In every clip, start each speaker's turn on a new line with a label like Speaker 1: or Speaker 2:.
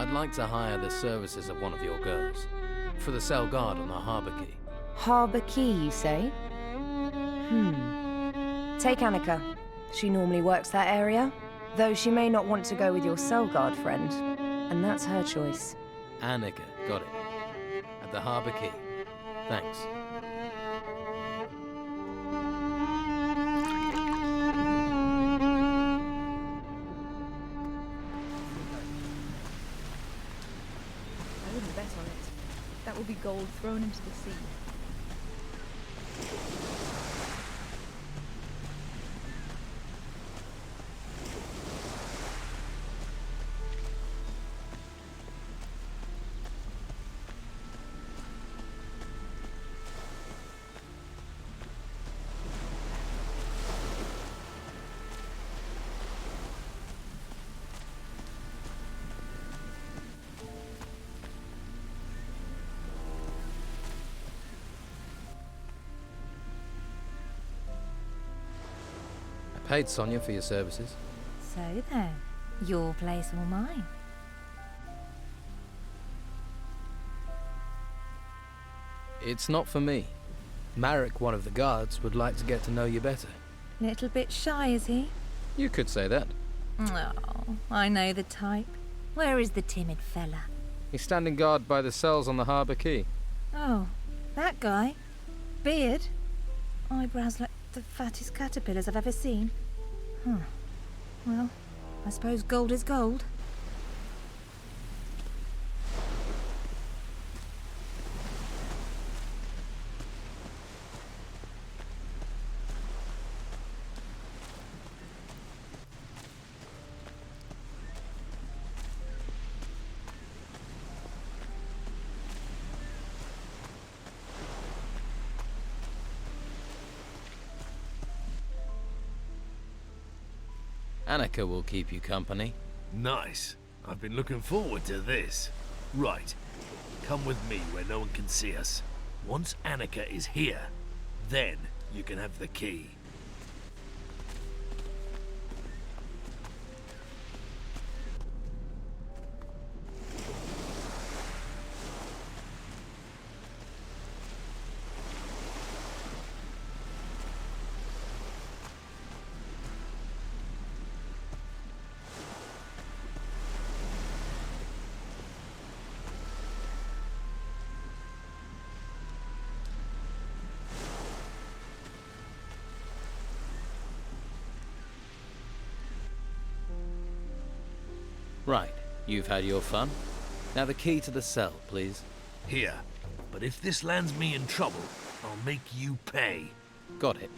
Speaker 1: I'd like to hire the services of one of your girls. For the cell guard on the harbour quay.
Speaker 2: Harbour Key, you say? Take Annika. She normally works that area, though she may not want to go with your cell guard friend. And that's her choice.
Speaker 1: Annika, got it. At the harbour quay. Thanks.
Speaker 3: I wouldn't bet on it. That would be gold thrown into the sea.
Speaker 1: Paid Sonia for your services.
Speaker 4: So then, your place or mine?
Speaker 1: It's not for me. Marek, one of the guards, would like to get to know you better.
Speaker 4: Little bit shy, is he?
Speaker 1: You could say that.
Speaker 4: Oh, I know the type. Where is the timid fella?
Speaker 1: He's standing guard by the cells on the harbour quay.
Speaker 4: Oh, that guy? Beard? Eyebrows like the fattest caterpillars I've ever seen. Well, I suppose gold is gold.
Speaker 1: Annika will keep you company.
Speaker 5: Nice. I've been looking forward to this. Right. Come with me where no one can see us. Once Annika is here, then you can have the key.
Speaker 1: Right, you've had your fun. Now the key to the cell, please.
Speaker 5: Here. But if this lands me in trouble, I'll make you pay.
Speaker 1: Got it.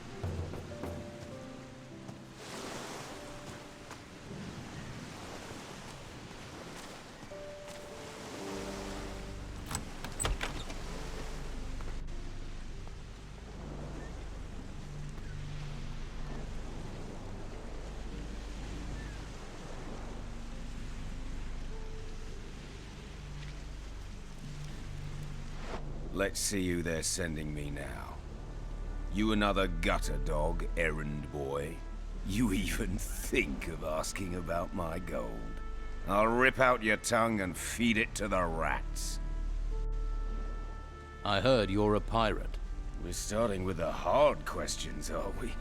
Speaker 6: Let's see who they're sending me now. You another gutter dog, errand boy? You even think of asking about my gold? I'll rip out your tongue and feed it to the rats.
Speaker 1: I heard you're a pirate.
Speaker 6: We're starting with the hard questions, are we?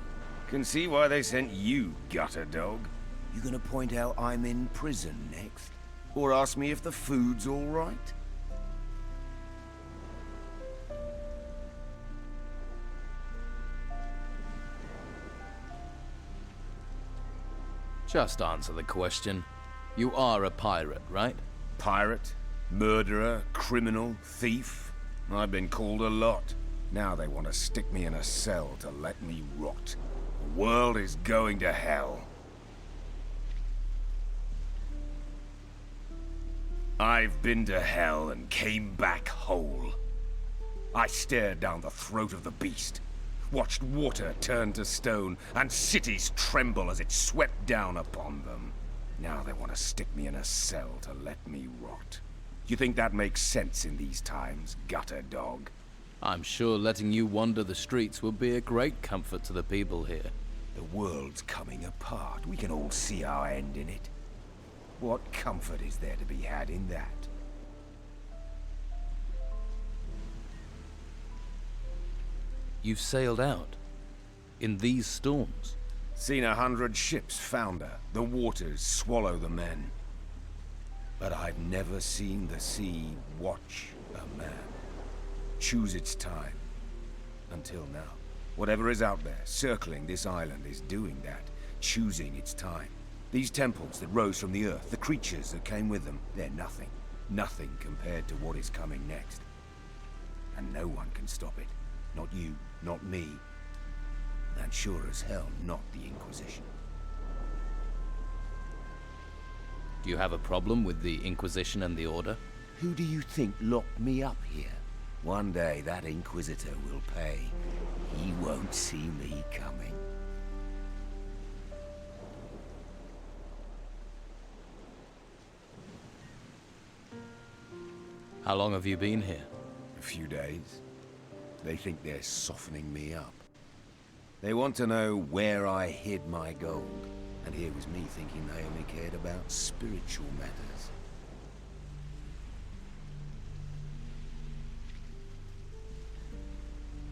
Speaker 6: Can see why they sent you, gutter dog. You gonna point out I'm in prison next? Or ask me if the food's all right?
Speaker 1: Just answer the question. You are a pirate, right?
Speaker 6: Pirate, murderer, criminal, thief. I've been called a lot. Now they want to stick me in a cell to let me rot. The world is going to hell. I've been to hell and came back whole. I stared down the throat of the beast, watched water turn to stone, and cities tremble as it swept down upon them. Now they want to stick me in a cell to let me rot. You think that makes sense in these times, gutter dog?
Speaker 1: I'm sure letting you wander the streets would be a great comfort to the people here.
Speaker 6: The world's coming apart. We can all see our end in it. What comfort is there to be had in that?
Speaker 1: You've sailed out. In these storms.
Speaker 6: Seen 100 ships founder, the waters swallow the men. But I've never seen the sea watch a man. Choose its time. Until now. Whatever is out there, circling this island, is doing that. Choosing its time. These temples that rose from the earth, the creatures that came with them, they're nothing. Nothing compared to what is coming next. And no one can stop it. Not you, not me. And sure as hell not the Inquisition.
Speaker 1: Do you have a problem with the Inquisition and the Order?
Speaker 6: Who do you think locked me up here? One day that Inquisitor will pay. He won't see me coming.
Speaker 1: How long have you been here?
Speaker 6: A few days. They think they're softening me up. They want to know where I hid my gold. And here was me thinking they only cared about spiritual matters.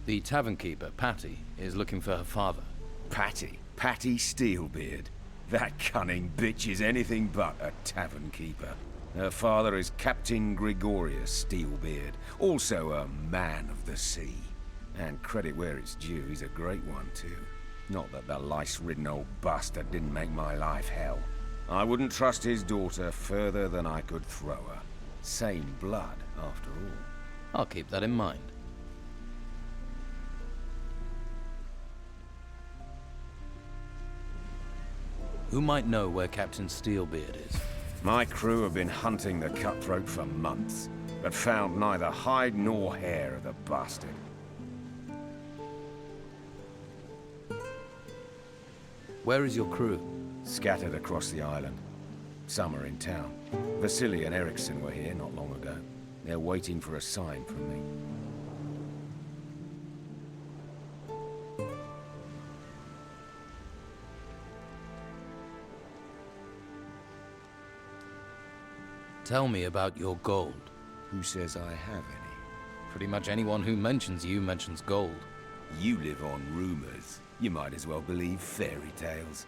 Speaker 1: The tavern keeper, Patty, is looking for her father.
Speaker 6: Patty? Patty Steelbeard. That cunning bitch is anything but a tavern keeper. Her father is Captain Gregorius Steelbeard, also a man of the sea. And credit where it's due, he's a great one too. Not that the lice-ridden old bastard didn't make my life hell. I wouldn't trust his daughter further than I could throw her. Same blood, after all.
Speaker 1: I'll keep that in mind. Who might know where Captain Steelbeard is?
Speaker 6: My crew have been hunting the cutthroat for months, but found neither hide nor hair of the bastard.
Speaker 1: Where is your crew?
Speaker 6: Scattered across the island. Some are in town. Vasily and Eriksson were here not long ago. They're waiting for a sign from me.
Speaker 1: Tell me about your gold.
Speaker 6: Who says I have any?
Speaker 1: Pretty much anyone who mentions you mentions gold.
Speaker 6: You live on rumors. You might as well believe fairy tales.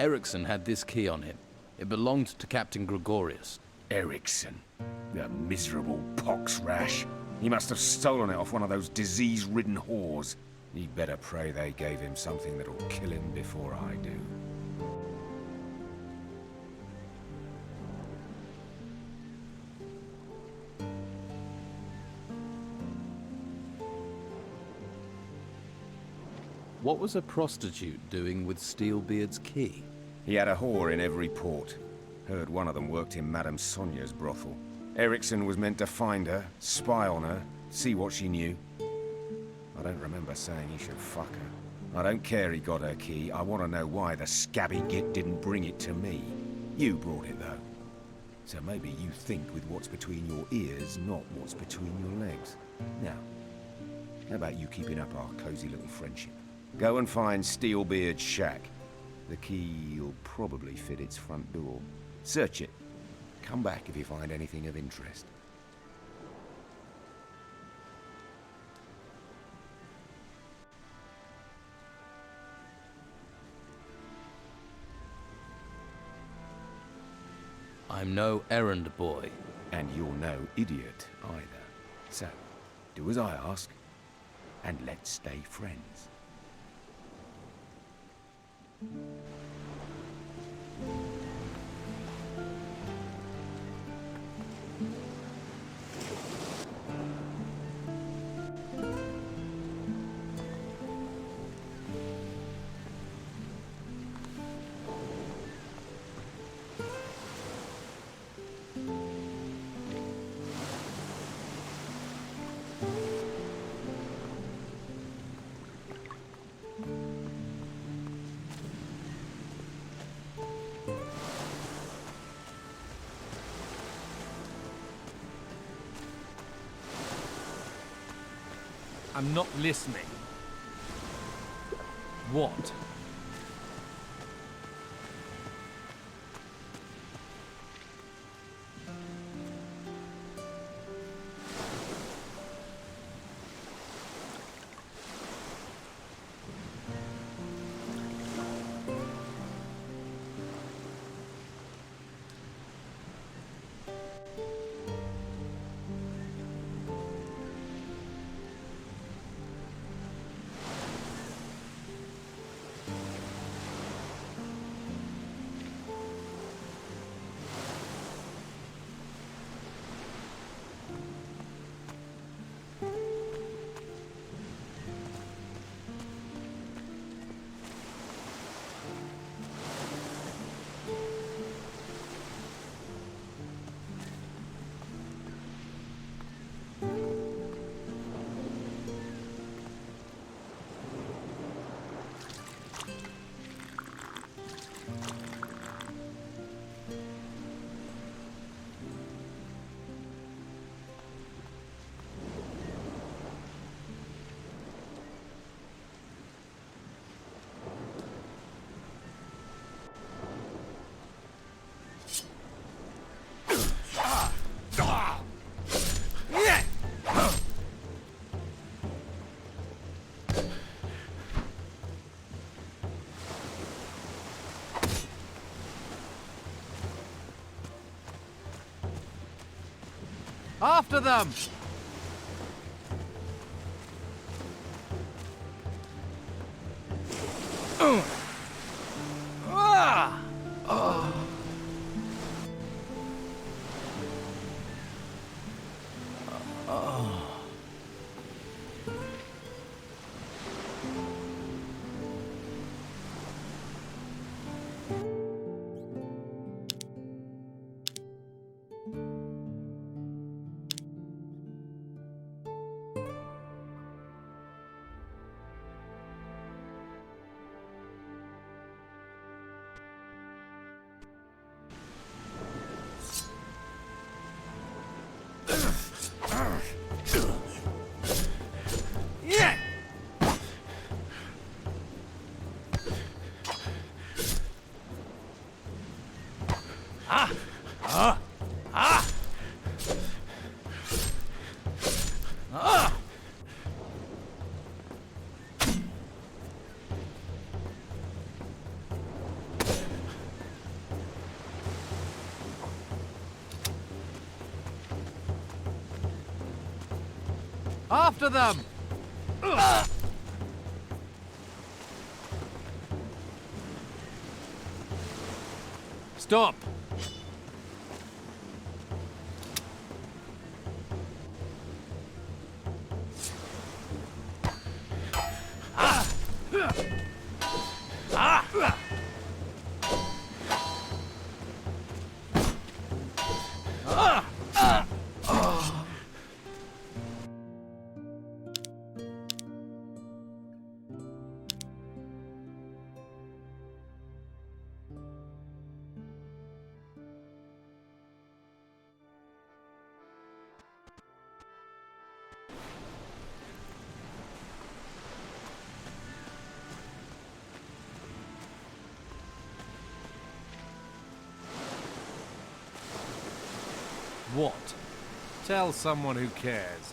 Speaker 1: Eriksson had this key on him. It belonged to Captain Gregorius.
Speaker 6: Eriksson. The miserable pox rash. He must have stolen it off one of those disease-ridden whores. He'd better pray they gave him something that'll kill him before I do.
Speaker 1: What was a prostitute doing with Steelbeard's key?
Speaker 6: He had a whore in every port. Heard one of them worked in Madame Sonia's brothel. Eriksson was meant to find her, spy on her, see what she knew. I don't remember saying he should fuck her. I don't care he got her key. I want to know why the scabby git didn't bring it to me. You brought it, though. So maybe you think with what's between your ears, not what's between your legs. Now, how about you keeping up our cozy little friendship? Go and find Steelbeard's shack. The key'll probably fit its front door. Search it. Come back if you find anything of interest.
Speaker 1: I'm no errand boy.
Speaker 6: And you're no idiot either. So, do as I ask, and let's stay friends.
Speaker 5: I'm not listening. What? After them! After them! Stop! What? Tell someone who cares.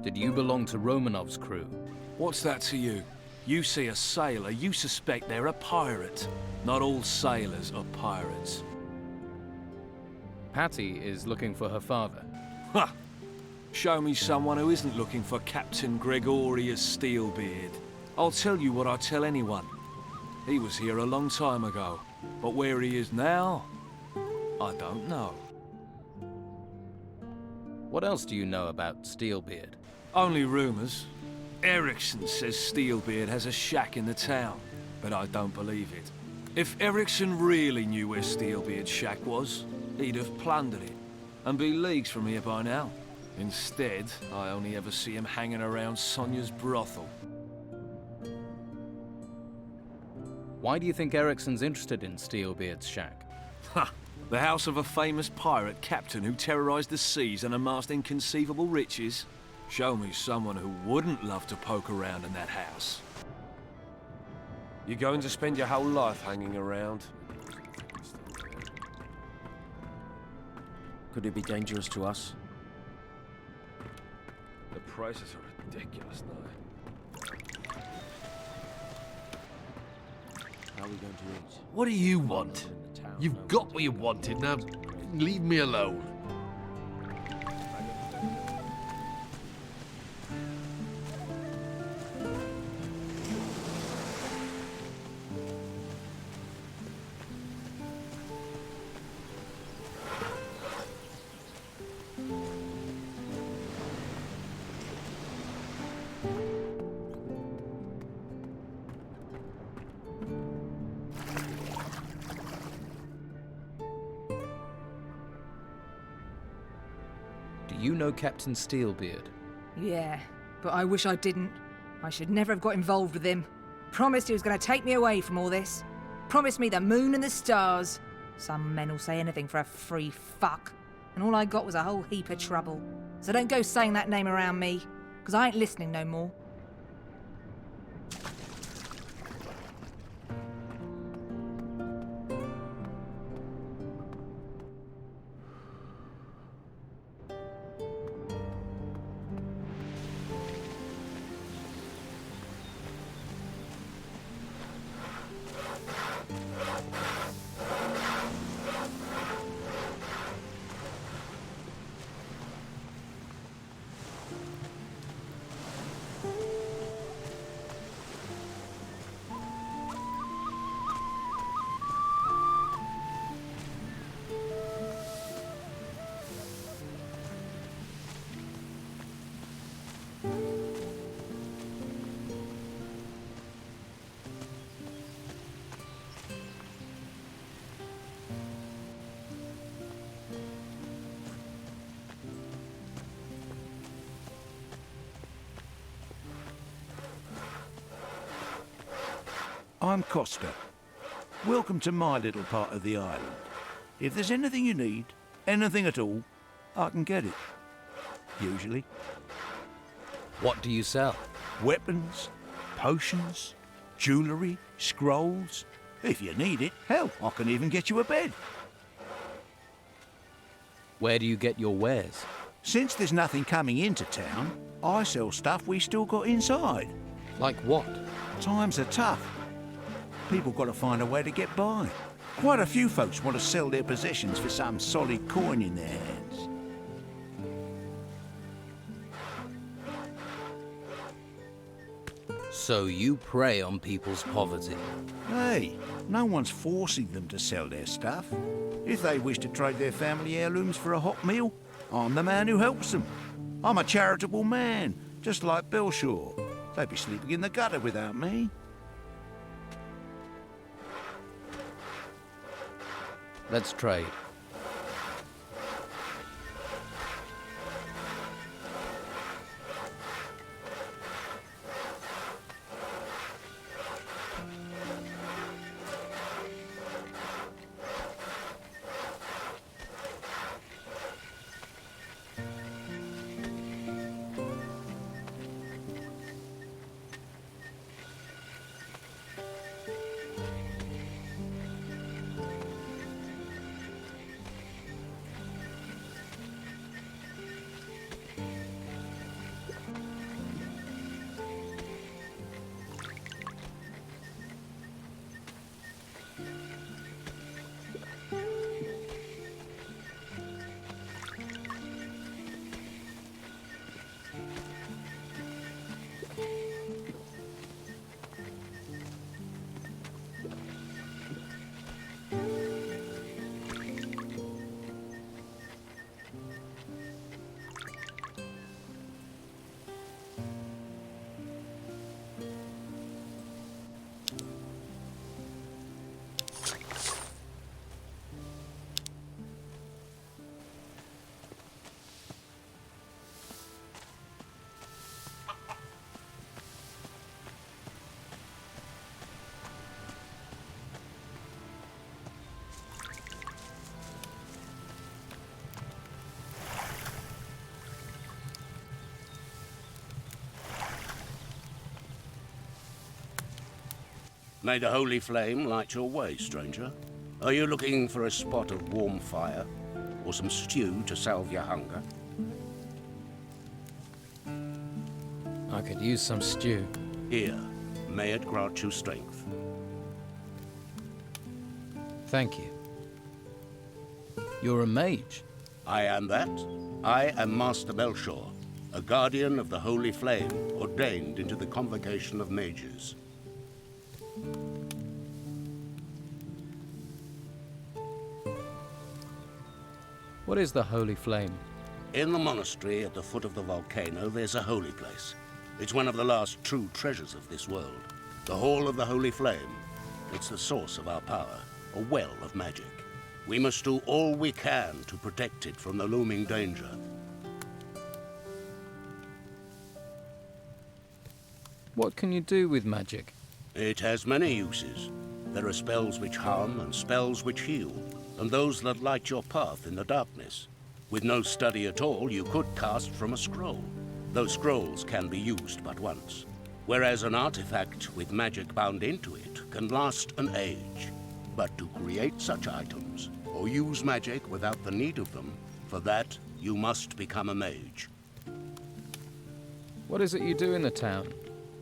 Speaker 1: Did you belong to Romanov's crew?
Speaker 7: What's that to you? You see a sailor, you suspect they're a pirate. Not all sailors are pirates.
Speaker 1: Patty is looking for her father.
Speaker 7: Ha! Show me someone who isn't looking for Captain Gregorius Steelbeard. I'll tell you what I tell anyone. He was here a long time ago, but where he is now, I don't know.
Speaker 1: What else do you know about Steelbeard?
Speaker 7: Only rumours. Eriksson says Steelbeard has a shack in the town, but I don't believe it. If Eriksson really knew where Steelbeard's shack was, he'd have plundered it, and be leagues from here by now. Instead, I only ever see him hanging around Sonia's brothel.
Speaker 1: Why do you think Eriksson's interested in Steelbeard's shack?
Speaker 7: Ha! The house of a famous pirate captain who terrorized the seas and amassed inconceivable riches? Show me someone who wouldn't love to poke around in that house.
Speaker 6: You're going to spend your whole life hanging around?
Speaker 8: Could it be dangerous to us?
Speaker 6: The prices are ridiculous now.
Speaker 8: How are we going to eat?
Speaker 5: What do you want? You've got what you wanted, now leave me alone.
Speaker 1: you know Captain Steelbeard?
Speaker 4: Yeah, but I wish I didn't. I should never have got involved with him. Promised he was going to take me away from all this. Promised me the moon and the stars. Some men will say anything for a free fuck. And all I got was a whole heap of trouble. So don't go saying that name around me, because I ain't listening no more.
Speaker 9: I'm Kostara. Welcome to my little part of the island. If there's anything you need, anything at all, I can get it. Usually.
Speaker 1: What do you sell?
Speaker 9: Weapons, potions, jewellery, scrolls. If you need it, hell, I can even get you a bed.
Speaker 1: Where do you get your wares?
Speaker 9: Since there's nothing coming into town, I sell stuff we still got inside.
Speaker 1: Like what?
Speaker 9: Times are tough. People got to find a way to get by. Quite a few folks want to sell their possessions for some solid coin in their hands.
Speaker 1: So you prey on people's poverty.
Speaker 9: Hey, no one's forcing them to sell their stuff. If they wish to trade their family heirlooms for a hot meal, I'm the man who helps them. I'm a charitable man, just like Belschwur'a. They'd be sleeping in the gutter without me.
Speaker 1: Let's trade.
Speaker 10: May the holy flame light your way, stranger. Are you looking for a spot of warm fire, or some stew to salve your hunger?
Speaker 1: I could use some stew.
Speaker 10: Here, may it grant you strength.
Speaker 1: Thank you. You're a mage.
Speaker 10: I am that. I am Master Belschwur'a, a guardian of the holy flame, ordained into the convocation of mages.
Speaker 1: What is the holy flame?
Speaker 10: In the monastery at the foot of the volcano, there's a holy place. It's one of the last true treasures of this world. The Hall of the Holy Flame. It's the source of our power, a well of magic. We must do all we can to protect it from the looming danger.
Speaker 1: What can you do with magic?
Speaker 10: It has many uses. There are spells which harm and spells which heal, and those that light your path in the darkness. With no study at all, you could cast from a scroll. Those scrolls can be used but once, whereas an artifact with magic bound into it can last an age. But to create such items, or use magic without the need of them, for that you must become a mage.
Speaker 1: What is it you do in the town?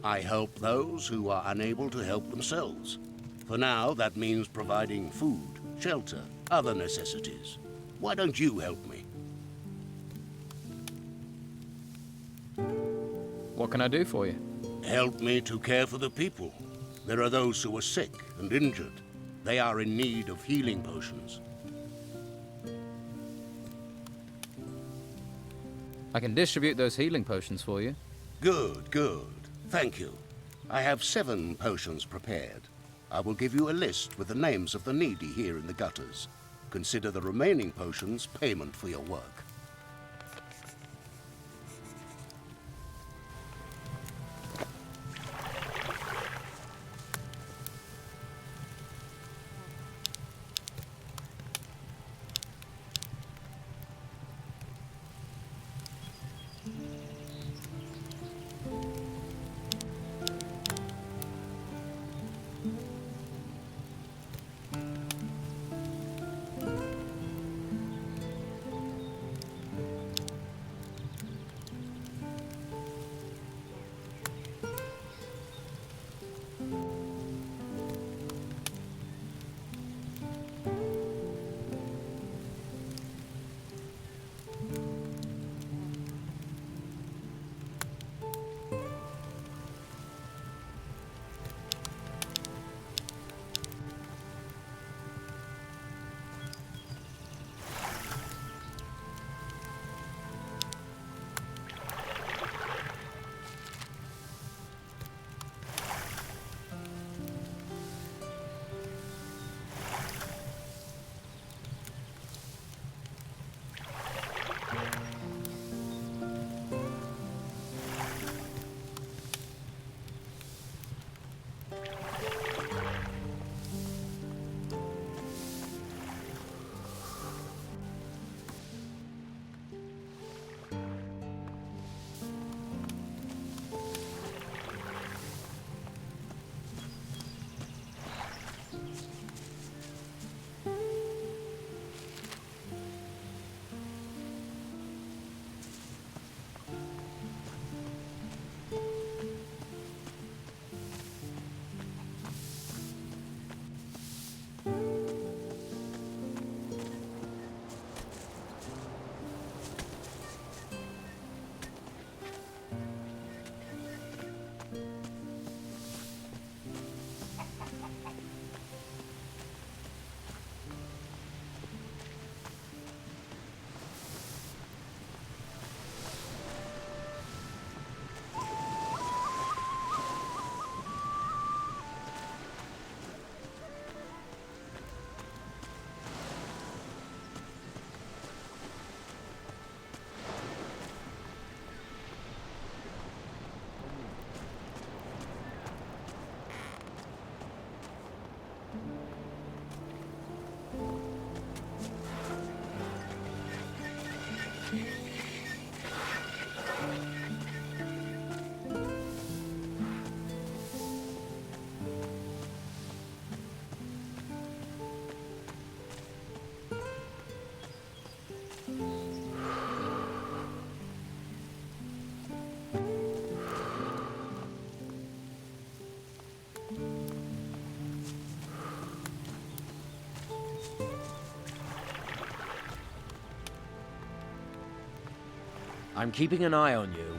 Speaker 10: I help those who are unable to help themselves. For now, that means providing food, shelter, other necessities. Why don't you help me?
Speaker 1: What can I do for you?
Speaker 10: Help me to care for the people. There are those who are sick and injured. They are in need of healing potions.
Speaker 1: I can distribute those healing potions for you.
Speaker 10: Good, good. Thank you. I have 7 potions prepared. I will give you a list with the names of the needy here in the gutters. Consider the remaining potions payment for your work.
Speaker 8: I'm keeping an eye on you.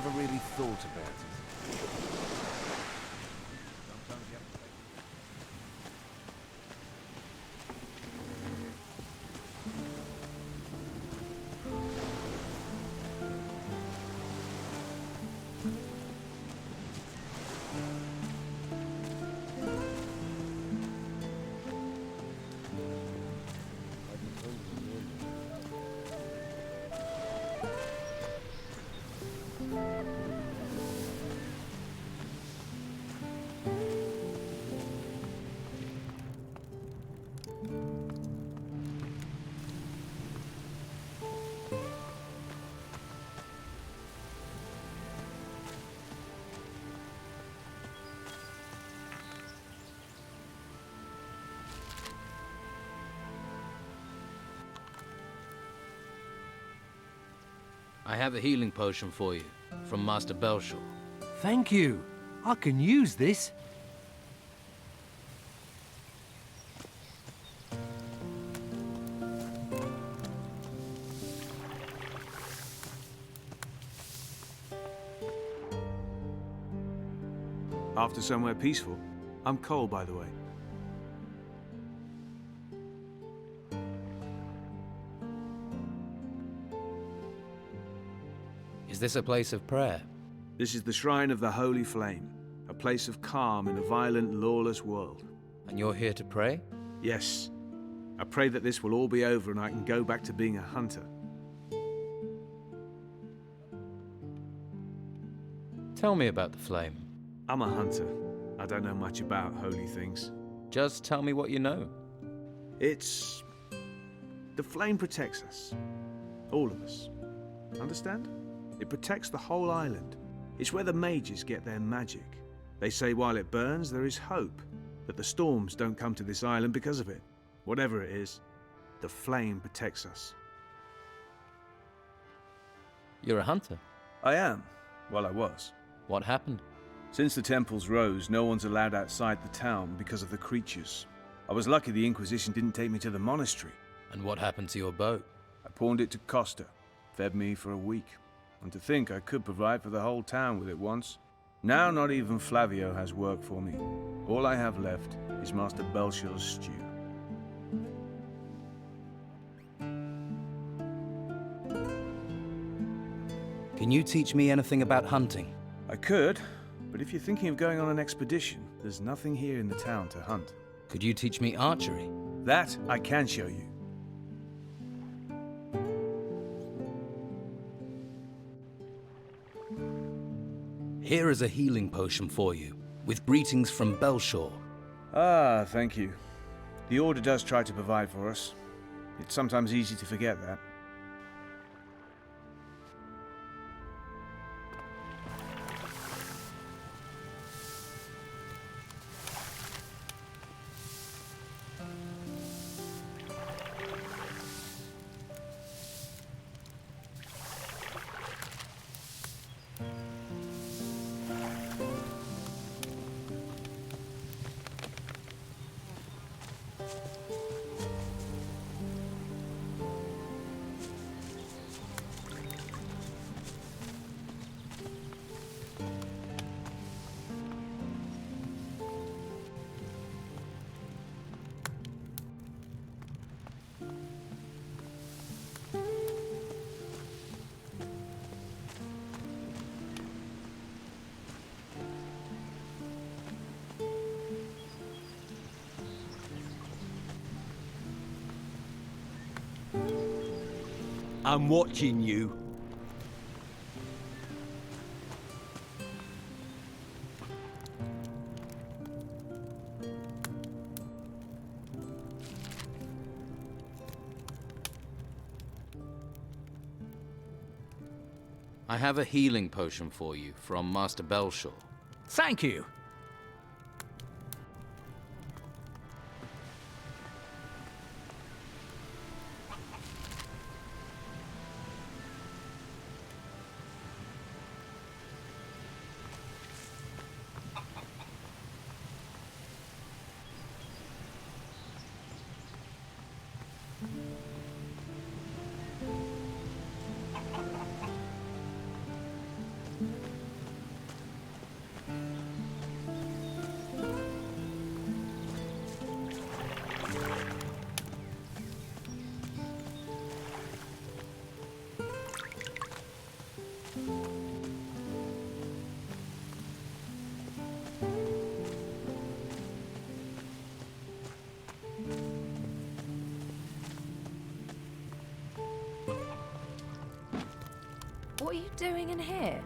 Speaker 7: never really thought about it.
Speaker 1: I have a healing potion for you, from Master Belschwur'a.
Speaker 5: Thank you. I can use this.
Speaker 11: After somewhere peaceful? I'm Cole, by the way.
Speaker 1: Is this a place of prayer?
Speaker 11: This is the Shrine of the Holy Flame, a place of calm in a violent, lawless world.
Speaker 1: And you're here to pray?
Speaker 11: Yes. I pray that this will all be over and I can go back to being a hunter.
Speaker 1: Tell me about the flame.
Speaker 11: I'm a hunter. I don't know much about holy things.
Speaker 1: Just tell me what you know.
Speaker 11: It's... the flame protects us. All of us. Understand? It protects the whole island. It's where the mages get their magic. They say while it burns, there is hope. That the storms don't come to this island because of it. Whatever it is, the flame protects us.
Speaker 1: You're a hunter?
Speaker 11: I am. Well, I was.
Speaker 1: What happened?
Speaker 11: Since the temples rose, no one's allowed outside the town because of the creatures. I was lucky the Inquisition didn't take me to the monastery.
Speaker 1: And what happened to your boat?
Speaker 11: I pawned it to Kostara. Fed me for a week. And to think I could provide for the whole town with it once. Now not even Flavio has work for me. All I have left is Master Belschwur'a's stew.
Speaker 1: Can you teach me anything about hunting?
Speaker 11: I could, but if you're thinking of going on an expedition, there's nothing here in the town to hunt.
Speaker 1: Could you teach me archery?
Speaker 11: That I can show you.
Speaker 1: Here is a healing potion for you, with greetings from Belschwur'a.
Speaker 11: Ah, thank you. The Order does try to provide for us. It's sometimes easy to forget that.
Speaker 5: I'm watching you.
Speaker 1: I have a healing potion for you from Master Belschwur'a.
Speaker 5: Thank you.
Speaker 2: doing in here?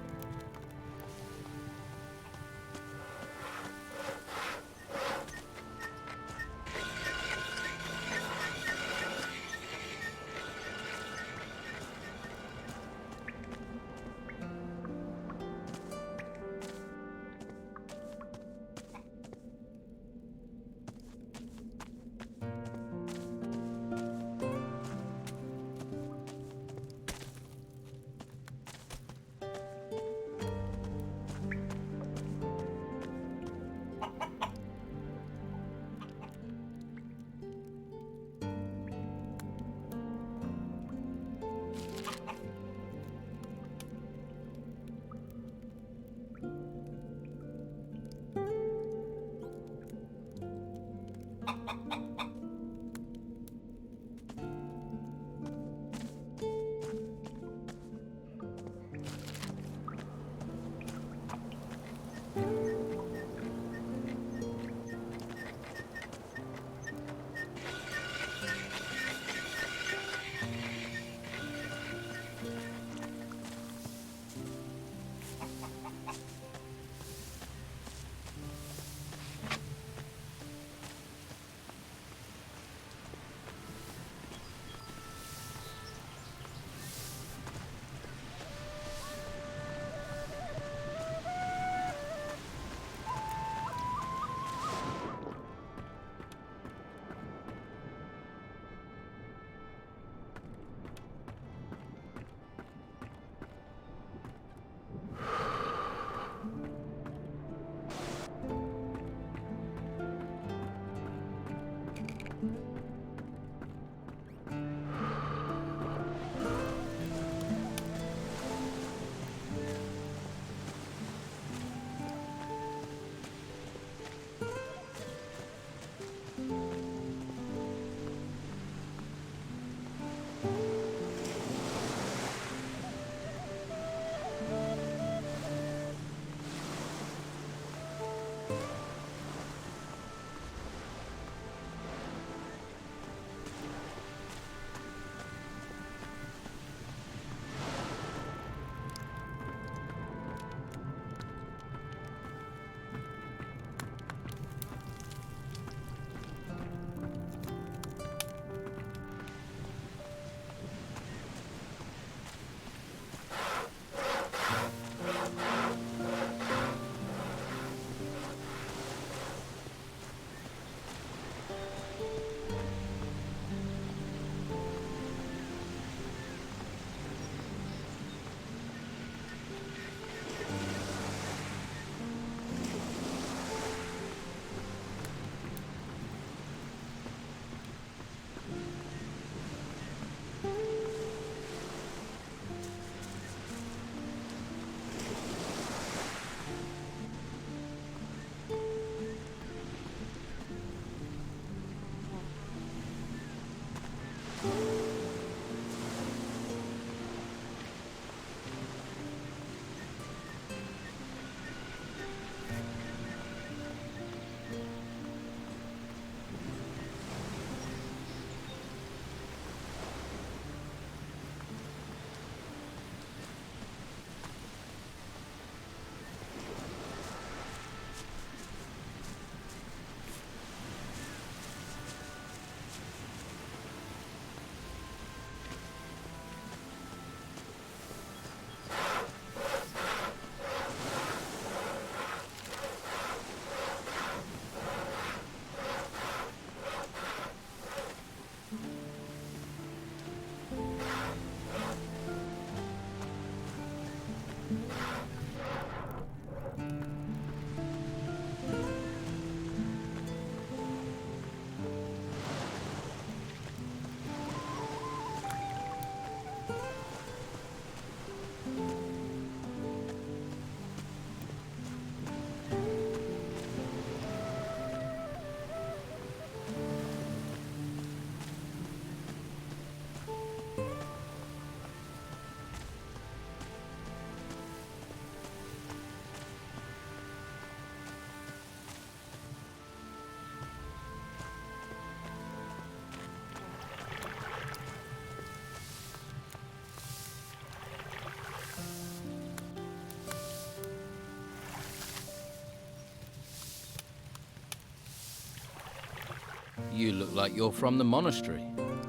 Speaker 1: You look like you're from the monastery.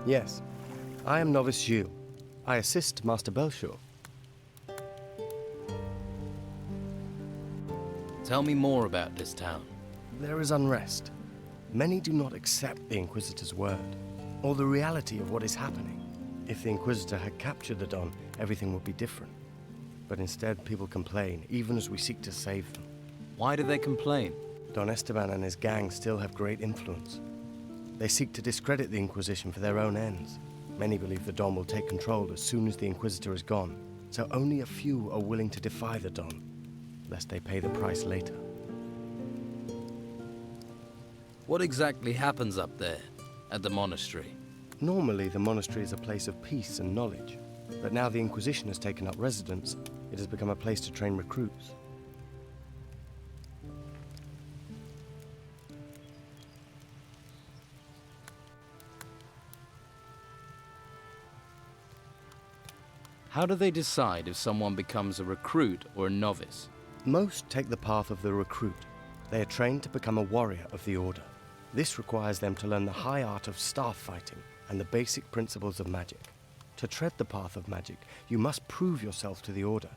Speaker 12: Yes. I am novice Gilles. I assist Master Belschwur'a.
Speaker 1: Tell me more about this town.
Speaker 12: There is unrest. Many do not accept the Inquisitor's word, or the reality of what is happening. If the Inquisitor had captured the Don, everything would be different. But instead, people complain, even as we seek to save them.
Speaker 1: Why do they complain?
Speaker 12: Don Esteban and his gang still have great influence. They seek to discredit the Inquisition for their own ends. Many believe the Don will take control as soon as the Inquisitor is gone, so only a few are willing to defy the Don, lest they pay the price later.
Speaker 1: What exactly happens up there, at the monastery?
Speaker 12: Normally, the monastery is a place of peace and knowledge, but now the Inquisition has taken up residence, it has become a place to train recruits.
Speaker 1: How do they decide if someone becomes a recruit or a novice?
Speaker 12: Most take the path of the recruit. They are trained to become a warrior of the Order. This requires them to learn the high art of staff fighting and the basic principles of magic. To tread the path of magic, you must prove yourself to the Order.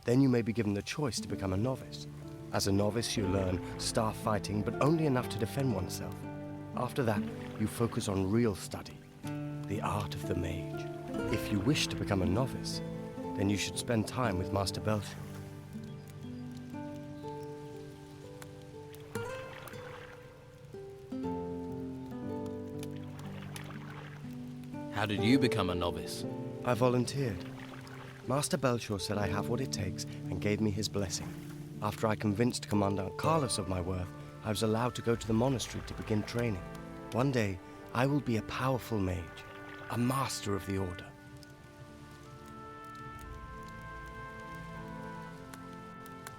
Speaker 12: Then you may be given the choice to become a novice. As a novice, you learn staff fighting, but only enough to defend oneself. After that, you focus on real study, the art of the mage. If you wish to become a novice, then you should spend time with Master Belschwur'a.
Speaker 1: How did you become a novice?
Speaker 12: I volunteered. Master Belschwur'a said I have what it takes and gave me his blessing. After I convinced Commandant Carlos of my worth, I was allowed to go to the monastery to begin training. One day, I will be a powerful mage, a master of the Order.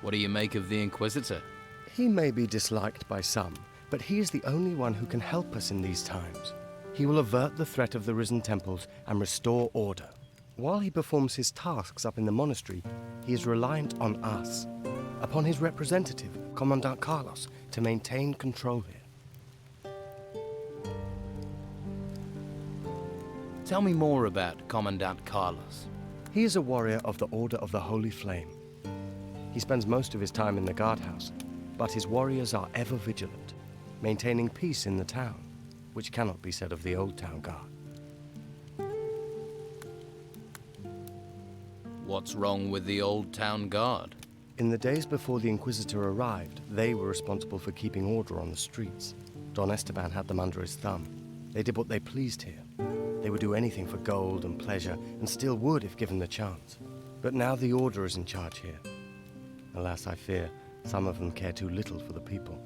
Speaker 1: What do you make of the Inquisitor?
Speaker 12: He may be disliked by some, but he is the only one who can help us in these times. He will avert the threat of the risen temples and restore order. While he performs his tasks up in the monastery, he is reliant on us, upon his representative, Commandant Carlos, to maintain control here.
Speaker 1: Tell me more about Commandant Carlos.
Speaker 12: He is a warrior of the Order of the Holy Flame. He spends most of his time in the guardhouse, but his warriors are ever vigilant, maintaining peace in the town, which cannot be said of the Old Town Guard.
Speaker 1: What's wrong with the Old Town Guard?
Speaker 12: In the days before the Inquisitor arrived, they were responsible for keeping order on the streets. Don Esteban had them under his thumb. They did what they pleased here. They would do anything for gold and pleasure, and still would if given the chance. But now the Order is in charge here. Alas, I fear some of them care too little for the people.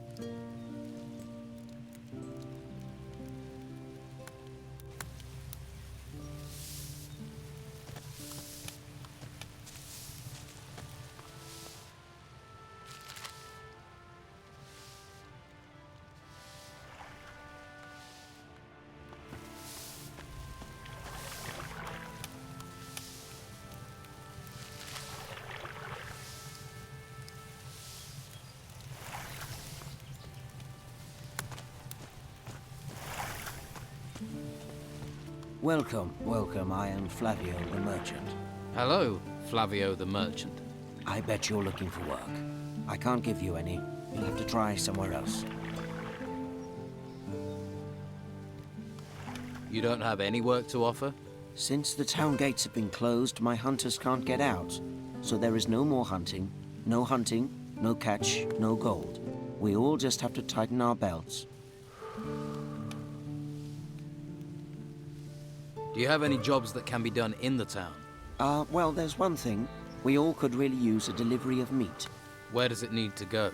Speaker 13: Welcome, welcome. I am Flavio the Merchant.
Speaker 1: Hello, Flavio the Merchant.
Speaker 13: I bet you're looking for work. I can't give you any. You'll have to try somewhere else.
Speaker 1: You don't have any work to offer?
Speaker 13: Since the town gates have been closed, my hunters can't get out. So there is no more hunting, no catch, no gold. We all just have to tighten our belts.
Speaker 1: Do you have any jobs that can be done in the town?
Speaker 13: Well, there's one thing. We all could really use a delivery of meat.
Speaker 1: Where does it need to go?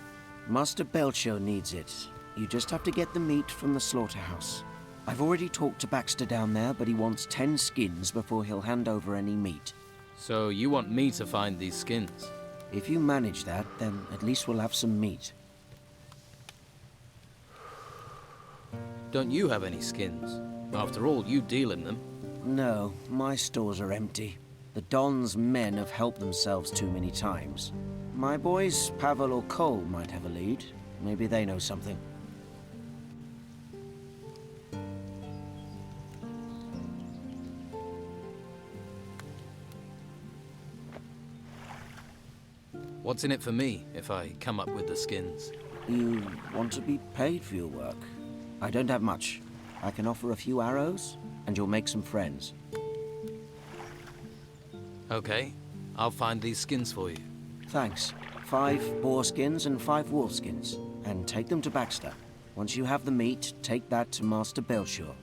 Speaker 13: Master Belschwur'a needs it. You just have to get the meat from the slaughterhouse. I've already talked to Baxter down there, but he wants 10 skins before he'll hand over any meat.
Speaker 1: So you want me to find these skins?
Speaker 13: If you manage that, then at least we'll have some meat.
Speaker 1: Don't you have any skins? After all, you deal in them.
Speaker 13: No, my stores are empty. The Don's men have helped themselves too many times. My boys, Pavel or Cole, might have a lead. Maybe they know something.
Speaker 1: What's in it for me if I come up with the skins?
Speaker 13: You want to be paid for your work? I don't have much. I can offer a few arrows, and you'll make some friends.
Speaker 1: Okay, I'll find these skins for you.
Speaker 13: Thanks. 5 boar skins and 5 wolf skins, and take them to Baxter. Once you have the meat, take that to Master Belschwur'a.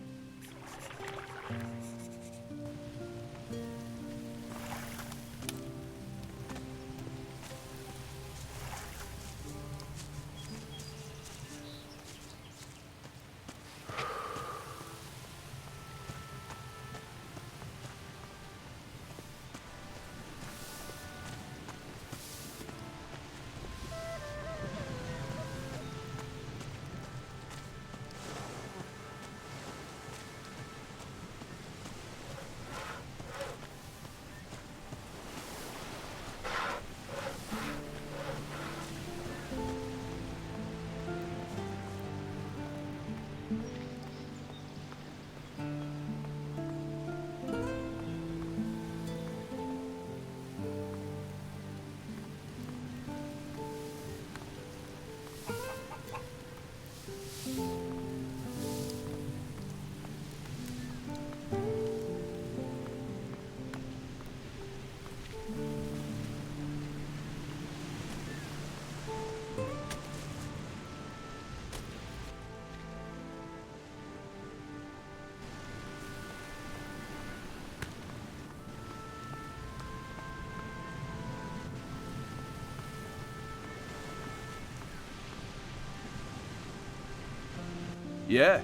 Speaker 11: Yeah.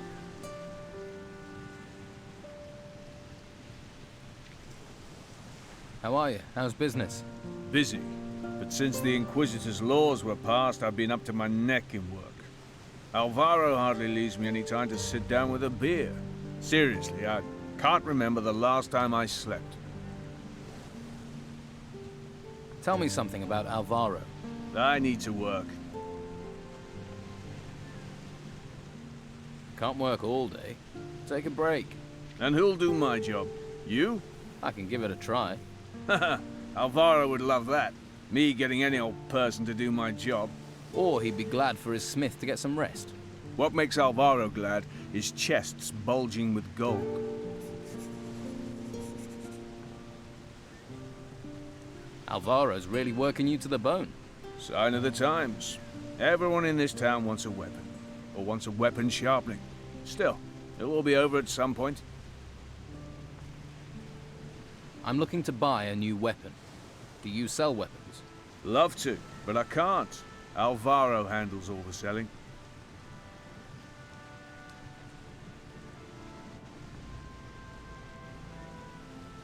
Speaker 1: How are you? How's business?
Speaker 11: Busy. But since the Inquisitor's laws were passed, I've been up to my neck in work. Alvaro hardly leaves me any time to sit down with a beer. Seriously, I can't remember the last time I slept.
Speaker 1: Tell me something about Alvaro.
Speaker 11: I need to work.
Speaker 1: Can't work all day. Take a break.
Speaker 11: And who'll do my job? You?
Speaker 1: I can give it a try.
Speaker 11: Haha, Alvaro would love that. Me getting any old person to do my job.
Speaker 1: Or he'd be glad for his smith to get some rest.
Speaker 11: What makes Alvaro glad is chests bulging with gold.
Speaker 1: Alvaro's really working you to the bone.
Speaker 11: Sign of the times. Everyone in this town wants a weapon. Or wants a weapon sharpening. Still, it'll all be over at some point.
Speaker 1: I'm looking to buy a new weapon. Do you sell weapons?
Speaker 11: Love to, but I can't. Alvaro handles all the selling.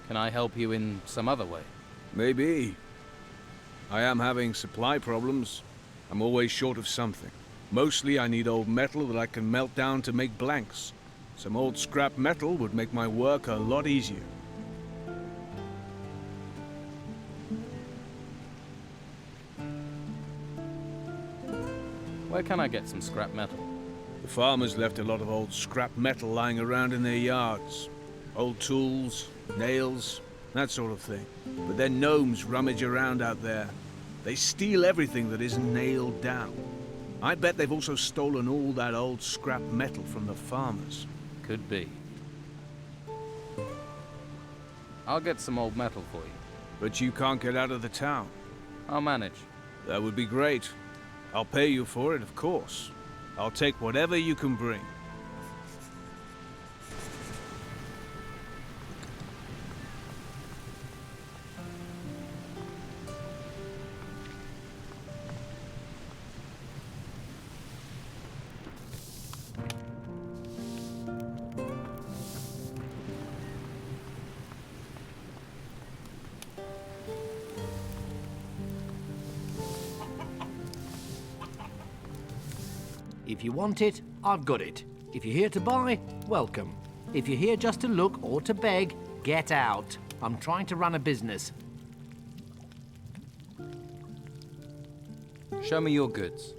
Speaker 1: Can I help you in some other way?
Speaker 11: Maybe. I am having supply problems. I'm always short of something. Mostly I need old metal that I can melt down to make blanks. Some old scrap metal would make my work a lot easier.
Speaker 1: Where can I get some scrap metal?
Speaker 11: The farmers left a lot of old scrap metal lying around in their yards. Old tools, nails, that sort of thing. But then gnomes rummage around out there. They steal everything that isn't nailed down. I bet they've also stolen all that old scrap metal from the farmers.
Speaker 1: Could be. I'll get some old metal for you.
Speaker 11: But you can't get out of the town.
Speaker 1: I'll manage.
Speaker 11: That would be great. I'll pay you for it, of course. I'll take whatever you can bring.
Speaker 14: If you want it, I've got it. If you're here to buy, welcome. If you're here just to look or to beg, get out. I'm trying to run a business.
Speaker 1: Show me your goods.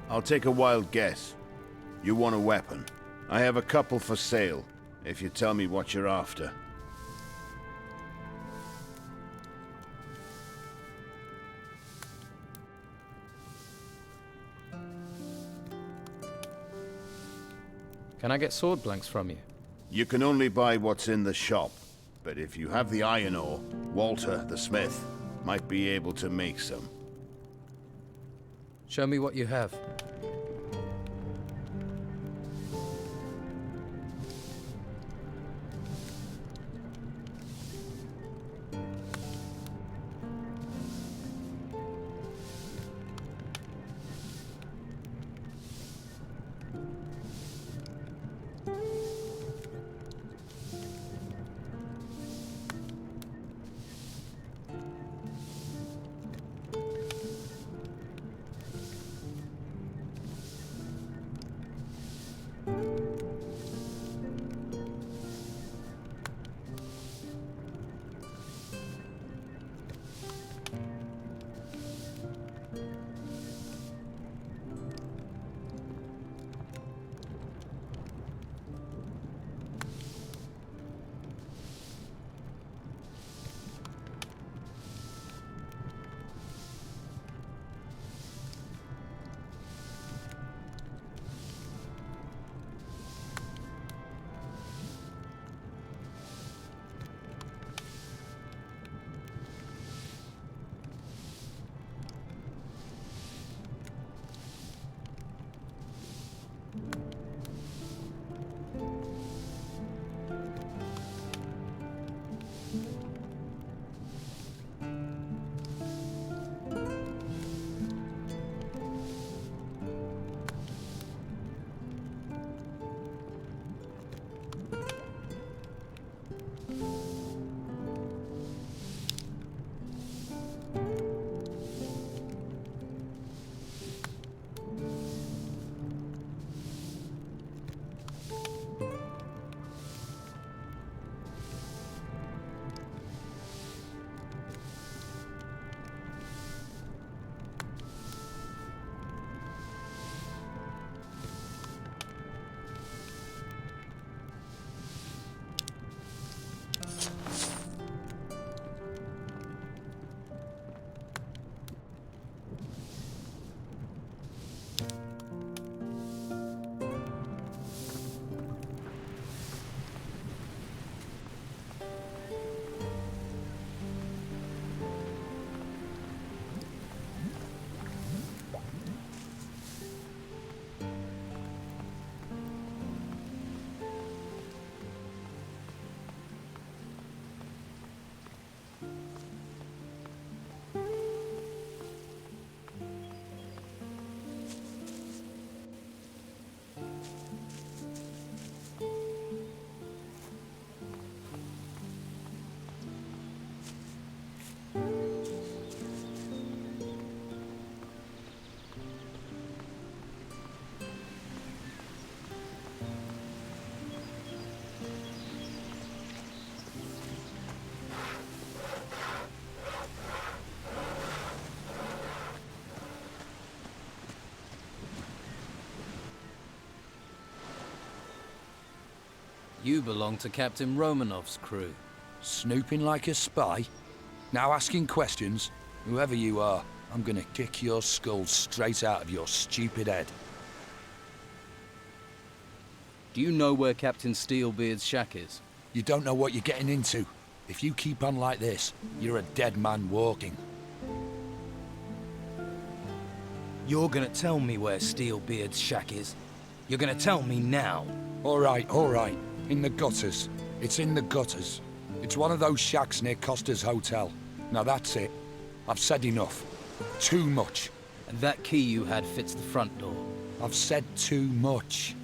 Speaker 9: I'll take a wild guess. You want a weapon. I have a couple for sale, if you tell me what you're after.
Speaker 1: Can I get sword blanks from you?
Speaker 9: You can only buy what's in the shop, but if you have the iron ore, Walter, the smith, might be able to make some.
Speaker 1: Show me what you have. You belong to Captain Romanov's crew.
Speaker 7: Snooping like a spy? Now asking questions? Whoever you are, I'm gonna kick your skull straight out of your stupid head.
Speaker 1: Do you know where Captain Steelbeard's shack is?
Speaker 7: You don't know what you're getting into. If you keep on like this, you're a dead man walking.
Speaker 1: You're gonna tell me where Steelbeard's shack is? You're gonna tell me now?
Speaker 7: All right. In the gutters. It's in the gutters. It's one of those shacks near Kosta's hotel. Now that's it. I've said enough. Too much.
Speaker 1: And that key you had fits the front door.
Speaker 7: I've said too much.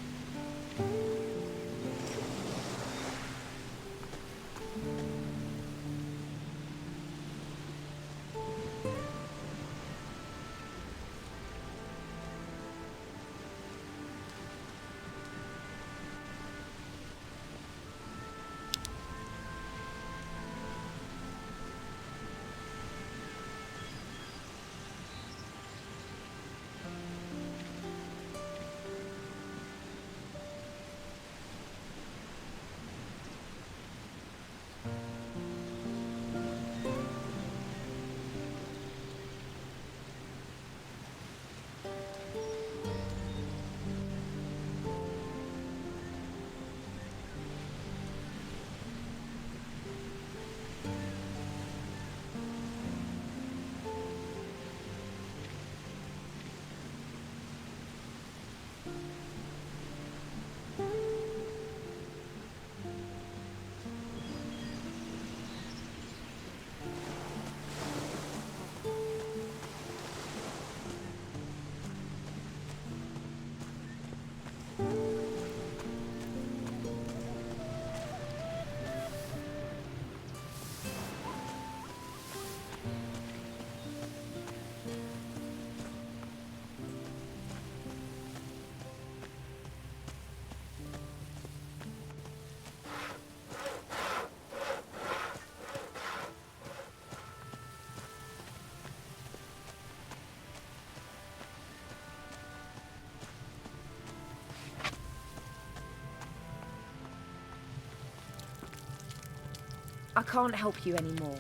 Speaker 2: I can't help you anymore.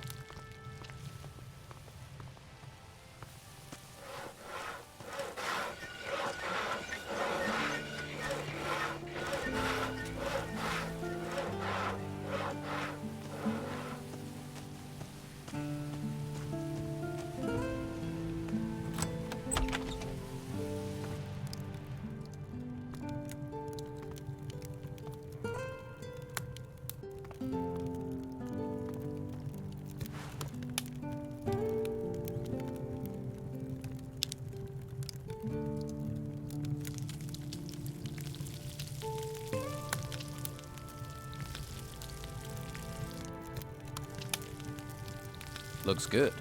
Speaker 1: Looks good.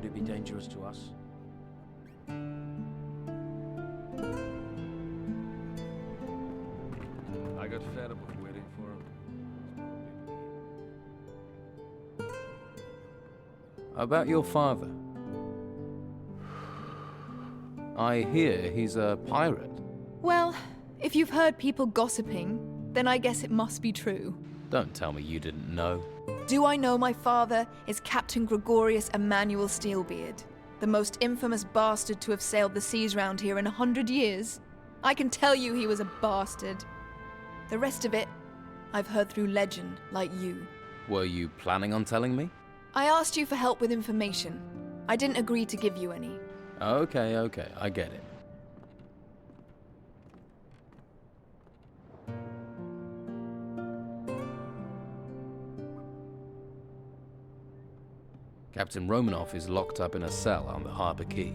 Speaker 8: Could it be dangerous to us?
Speaker 7: I got fed up with waiting for him.
Speaker 1: About your father. I hear he's a pirate.
Speaker 3: Well, if you've heard people gossiping, then I guess it must be true.
Speaker 1: Don't tell me you didn't know.
Speaker 3: Do I know my father is Captain Gregorius Emmanuel Steelbeard, the most infamous bastard to have sailed the seas round here in 100 years? I can tell you he was a bastard. The rest of it, I've heard through legend, like you.
Speaker 1: Were you planning on telling me?
Speaker 3: I asked you for help with information. I didn't agree to give you any.
Speaker 1: Okay, I get it. Captain Romanov is locked up in a cell on the harbour quay.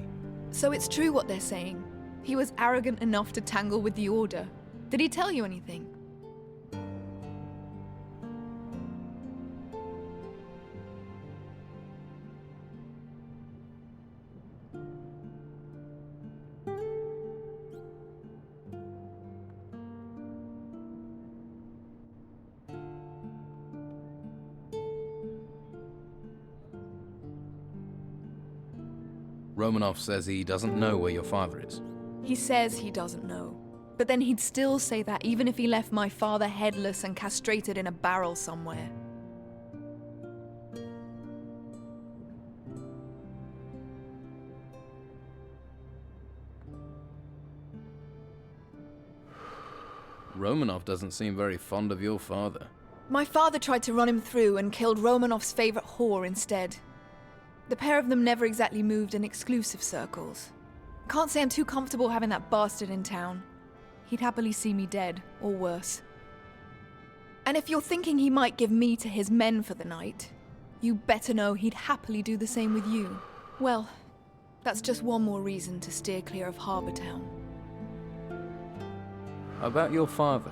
Speaker 3: So it's true what they're saying. He was arrogant enough to tangle with the Order. Did he tell you anything?
Speaker 1: Romanov says he doesn't know where your father is.
Speaker 3: He says he doesn't know. But then he'd still say that even if he left my father headless and castrated in a barrel somewhere.
Speaker 1: Romanov doesn't seem very fond of your father.
Speaker 3: My father tried to run him through and killed Romanov's favorite whore instead. The pair of them never exactly moved in exclusive circles. Can't say I'm too comfortable having that bastard in town. He'd happily see me dead, or worse. And if you're thinking he might give me to his men for the night, you better know he'd happily do the same with you. Well, that's just one more reason to steer clear of Harbour Town.
Speaker 1: About your father.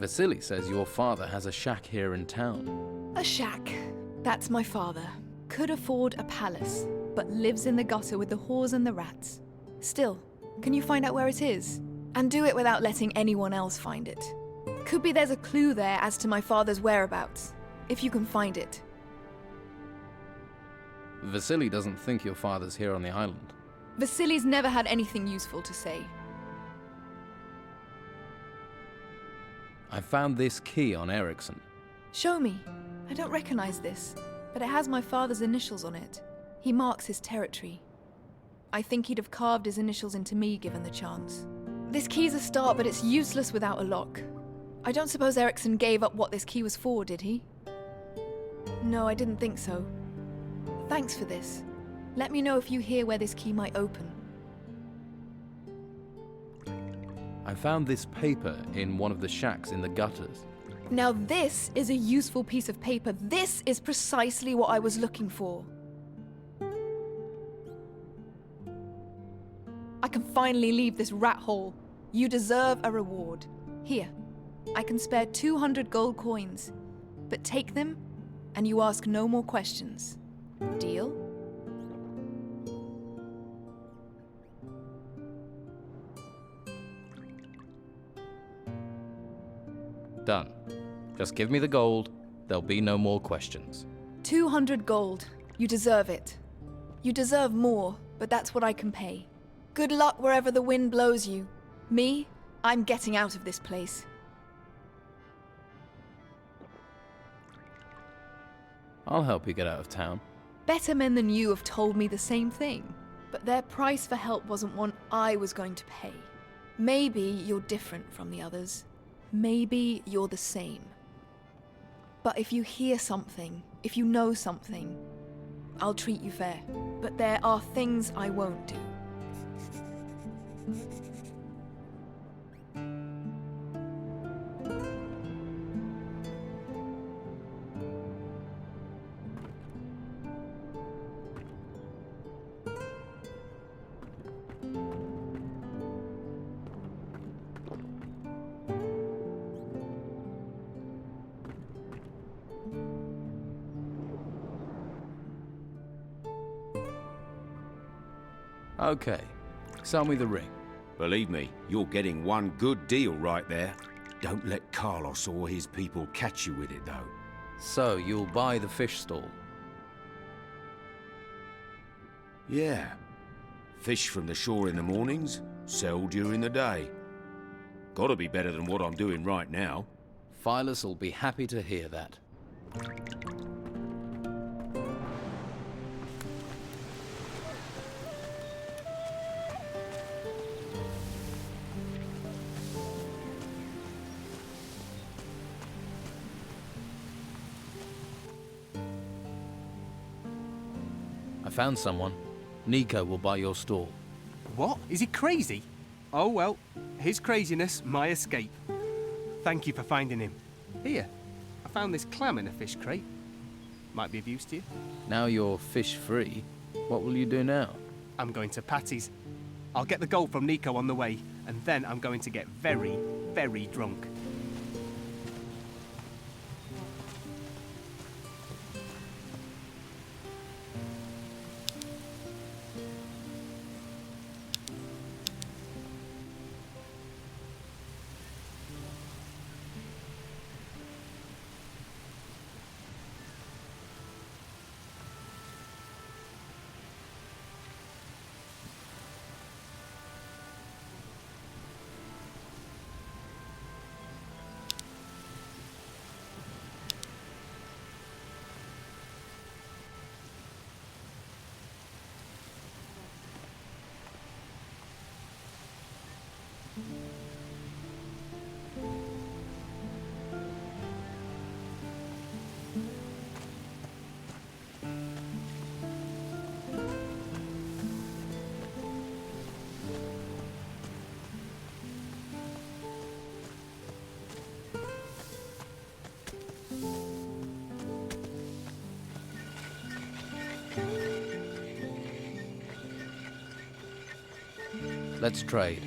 Speaker 1: Vasily says your father has a shack here in town.
Speaker 3: A shack. That's my father. Could afford a palace, but lives in the gutter with the whores and the rats. Still, can you find out where it is? And do it without letting anyone else find it. Could be there's a clue there as to my father's whereabouts, if you can find it.
Speaker 1: Vasily doesn't think your father's here on the island.
Speaker 3: Vasily's never had anything useful to say.
Speaker 1: I found this key on Ericsson.
Speaker 3: Show me. I don't recognize this, but it has my father's initials on it. He marks his territory. I think he'd have carved his initials into me given the chance. This key's a start, but it's useless without a lock. I don't suppose Ericsson gave up what this key was for, did he? No, I didn't think so. Thanks for this. Let me know if you hear where this key might open.
Speaker 1: I found this paper in one of the shacks in the gutters.
Speaker 3: Now this is a useful piece of paper. This is precisely what I was looking for. I can finally leave this rat hole. You deserve a reward. Here, I can spare 200 gold coins, but take them and you ask no more questions. Deal?
Speaker 1: Done. Just give me the gold. There'll be no more questions.
Speaker 3: 200 gold. You deserve it. You deserve more, but that's what I can pay. Good luck wherever the wind blows you. Me, I'm getting out of this place.
Speaker 1: I'll help you get out of town.
Speaker 3: Better men than you have told me the same thing, but their price for help wasn't one I was going to pay. Maybe you're different from the others. Maybe you're the same. But if you hear something, if you know something, I'll treat you fair. But there are things I won't do.
Speaker 1: Okay, sell me the ring.
Speaker 6: Believe me, you're getting one good deal right there. Don't let Carlos or his people catch you with it, though.
Speaker 1: So, you'll buy the fish stall?
Speaker 6: Yeah. Fish from the shore in the mornings, sell during the day. Gotta be better than what I'm doing right now.
Speaker 1: Phyllis will be happy to hear that. I found someone. Nico will buy your stall.
Speaker 15: What? Is he crazy? Oh well, his craziness, my escape. Thank you for finding him. Here, I found this clam in a fish crate. Might be of use to you.
Speaker 1: Now you're fish-free, what will you do now?
Speaker 15: I'm going to Patty's. I'll get the gold from Nico on the way, and then I'm going to get very, very drunk.
Speaker 1: Let's trade.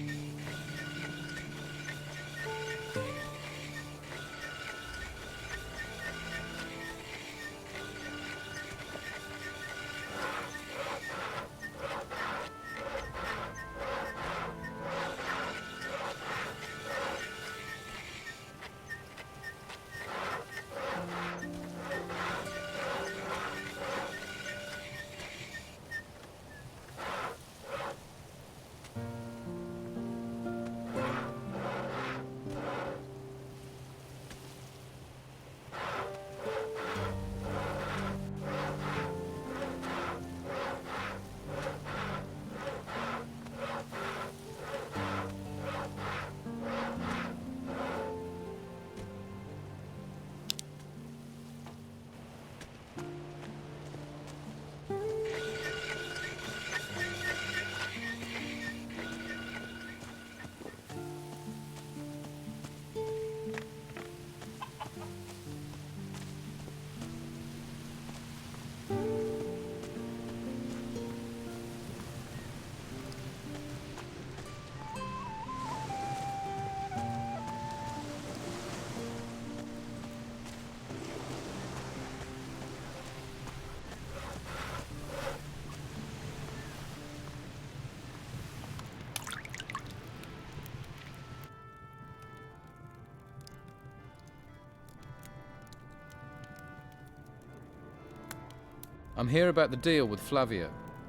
Speaker 1: I'm here about the deal with Flavio.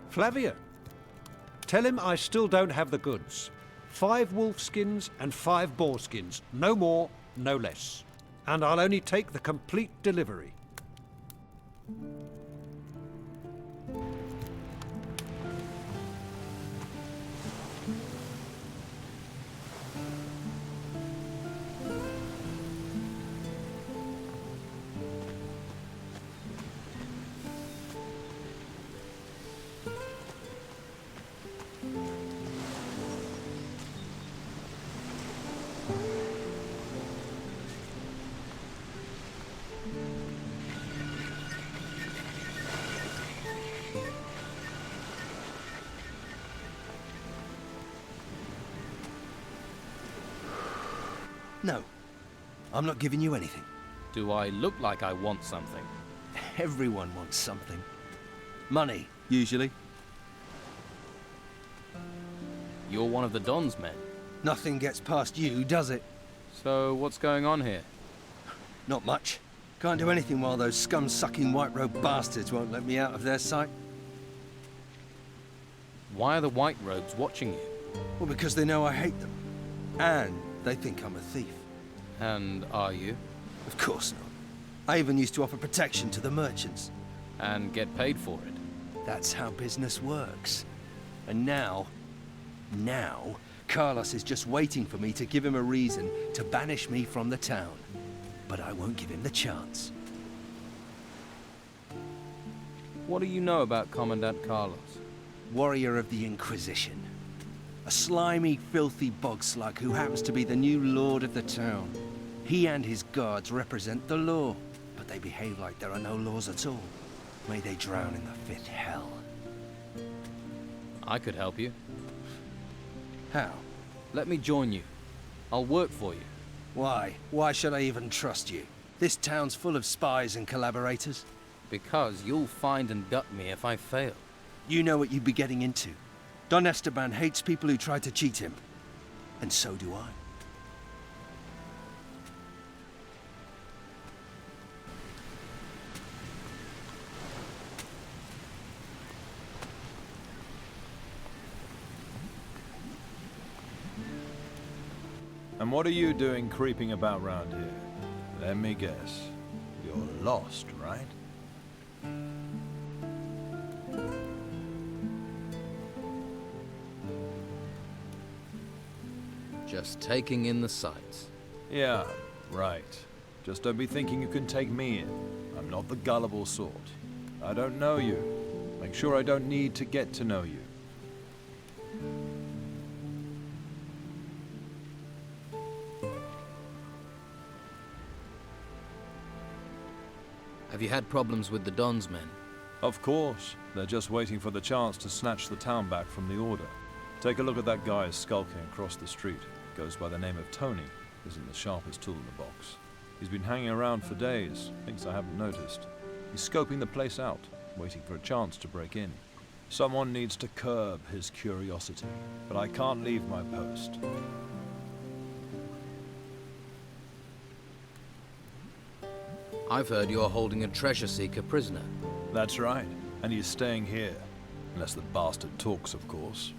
Speaker 16: Flavio? Tell him I still don't have the goods. 5 wolf skins and 5 boar skins. No more, no less. And I'll only take the complete delivery.
Speaker 17: No, I'm not giving you anything.
Speaker 1: Do I look like I want something?
Speaker 17: Everyone wants something. Money, usually.
Speaker 1: You're one of the Don's men.
Speaker 17: Nothing gets past you, does it?
Speaker 1: So what's going on here?
Speaker 17: Not much. Can't do anything while those scum-sucking white-robed bastards won't let me out of their sight.
Speaker 1: Why are the white robes watching you?
Speaker 17: Well, because they know I hate them. And they think I'm a thief.
Speaker 1: And are you?
Speaker 17: Of course not. I even used to offer protection to the merchants.
Speaker 1: And get paid for it?
Speaker 17: That's how business works. And now, Carlos is just waiting for me to give him a reason to banish me from the town. But I won't give him the chance.
Speaker 1: What do you know about Commandant Carlos?
Speaker 17: Warrior of the Inquisition. A slimy, filthy bog slug who happens to be the new lord of the town. He and his guards represent the law, but they behave like there are no laws at all. May they drown in the 5th hell.
Speaker 1: I could help you.
Speaker 17: How?
Speaker 1: Let me join you. I'll work for you.
Speaker 17: Why? Why should I even trust you? This town's full of spies and collaborators.
Speaker 1: Because you'll find and gut me if I fail.
Speaker 17: You know what you'd be getting into. Don Esteban hates people who try to cheat him. And so do I.
Speaker 18: And what are you doing creeping about round here? Let me guess. You're lost, right?
Speaker 1: Just taking in the sights.
Speaker 18: Yeah, right. Just don't be thinking you can take me in. I'm not the gullible sort. I don't know you. Make sure I don't need to get to know you.
Speaker 1: Have you had problems with the Don's men?
Speaker 18: Of course. They're just waiting for the chance to snatch the town back from the Order. Take a look at that guy skulking across the street. Goes by the name of Tony. Isn't the sharpest tool in the box. He's been hanging around for days. Thinks I haven't noticed. He's scoping the place out, waiting for a chance to break in. Someone needs to curb his curiosity, but I can't leave my post.
Speaker 1: I've heard you're holding a treasure seeker prisoner.
Speaker 18: That's right, and he's staying here. Unless the bastard talks, of course.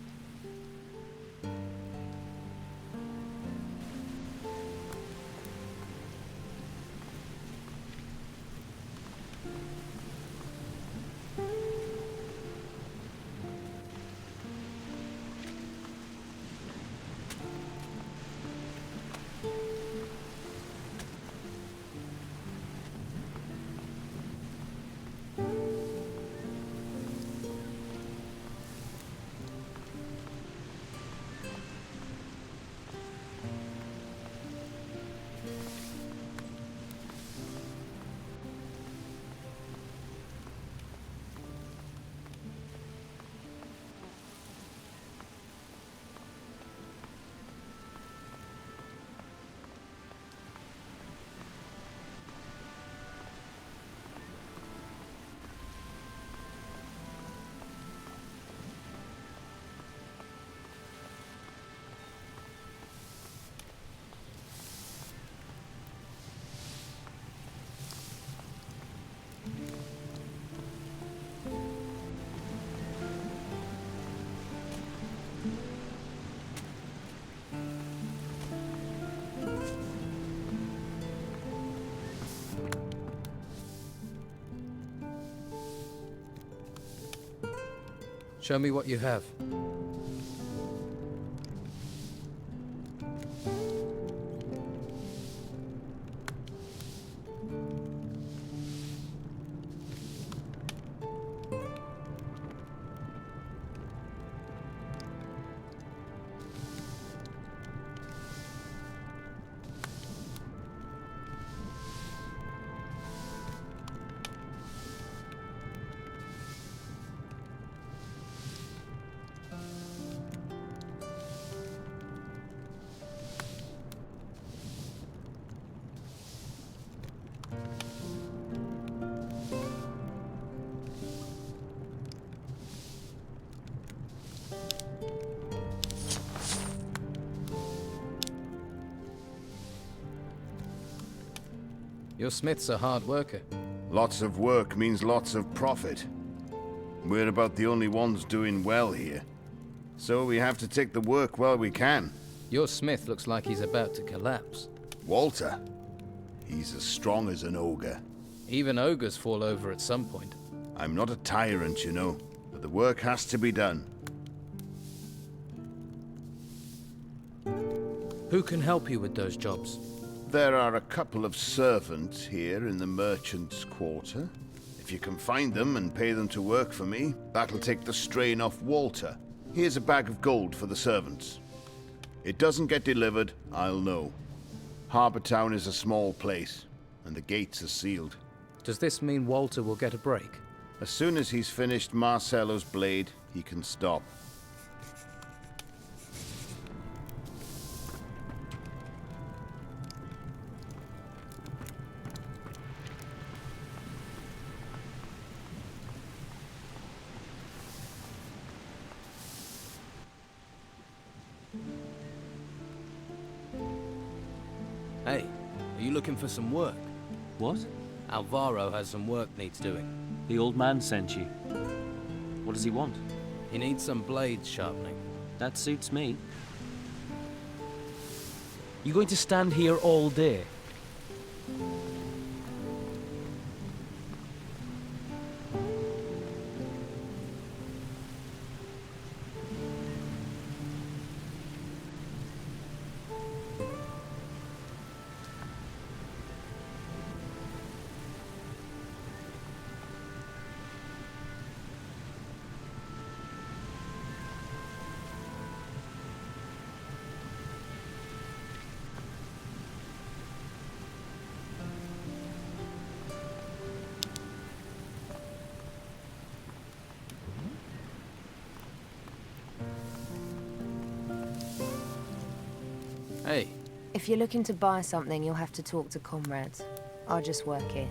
Speaker 1: Show me what you have. Your smith's a hard worker.
Speaker 9: Lots of work means lots of profit. We're about the only ones doing well here. So we have to take the work while we can.
Speaker 1: Your smith looks like he's about to collapse.
Speaker 9: Walter? He's as strong as an ogre.
Speaker 1: Even ogres fall over at some point.
Speaker 9: I'm not a tyrant, you know, but the work has to be done.
Speaker 1: Who can help you with those jobs?
Speaker 9: There are a couple of servants here in the merchant's quarter. If you can find them and pay them to work for me, that'll take the strain off Walter. Here's a bag of gold for the servants. It doesn't get delivered, I'll know. Harbour Town is a small place, and the gates are sealed.
Speaker 1: Does this mean Walter will get a break?
Speaker 9: As soon as he's finished Marcello's blade, he can stop.
Speaker 1: Hey, are you looking for some work?
Speaker 8: What?
Speaker 1: Alvaro has some work needs doing.
Speaker 8: The old man sent you. What does he want?
Speaker 1: He needs some blades sharpening.
Speaker 8: That suits me. You going to stand here all day?
Speaker 1: Hey.
Speaker 2: If you're looking to buy something, you'll have to talk to comrades. I'll just work here.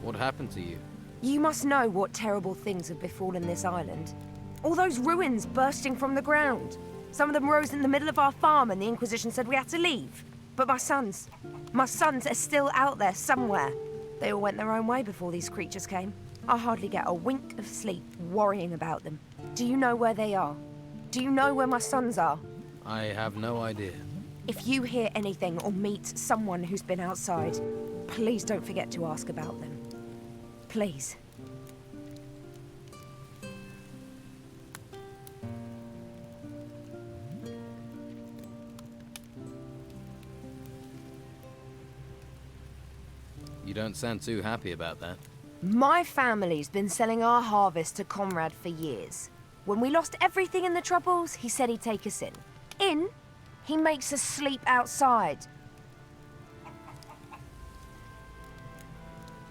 Speaker 1: What happened to you?
Speaker 2: You must know what terrible things have befallen this island. All those ruins bursting from the ground. Some of them rose in the middle of our farm and the Inquisition said we had to leave. But my sons are still out there somewhere. They all went their own way before these creatures came. I hardly get a wink of sleep worrying about them. Do you know where they are? Do you know where my sons are?
Speaker 1: I have no idea.
Speaker 2: If you hear anything or meet someone who's been outside, please don't forget to ask about them. Please.
Speaker 1: You don't sound too happy about that.
Speaker 2: My family's been selling our harvest to Conrad for years. When we lost everything in the Troubles, he said he'd take us in. In? He makes us sleep outside.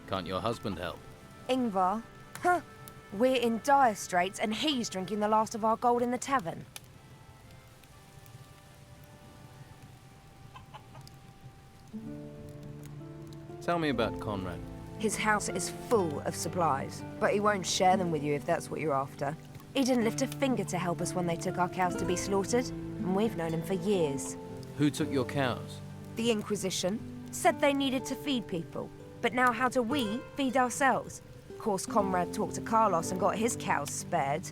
Speaker 1: Can't your husband help?
Speaker 2: Ingvar? Huh. We're in dire straits and he's drinking the last of our gold in the tavern.
Speaker 1: Tell me about Conrad.
Speaker 2: His house is full of supplies, but he won't share them with you if that's what you're after. He didn't lift a finger to help us when they took our cows to be slaughtered, and we've known him for years.
Speaker 1: Who took your cows?
Speaker 2: The Inquisition said they needed to feed people, but now how do we feed ourselves? Of course, Conrad talked to Carlos and got his cows spared.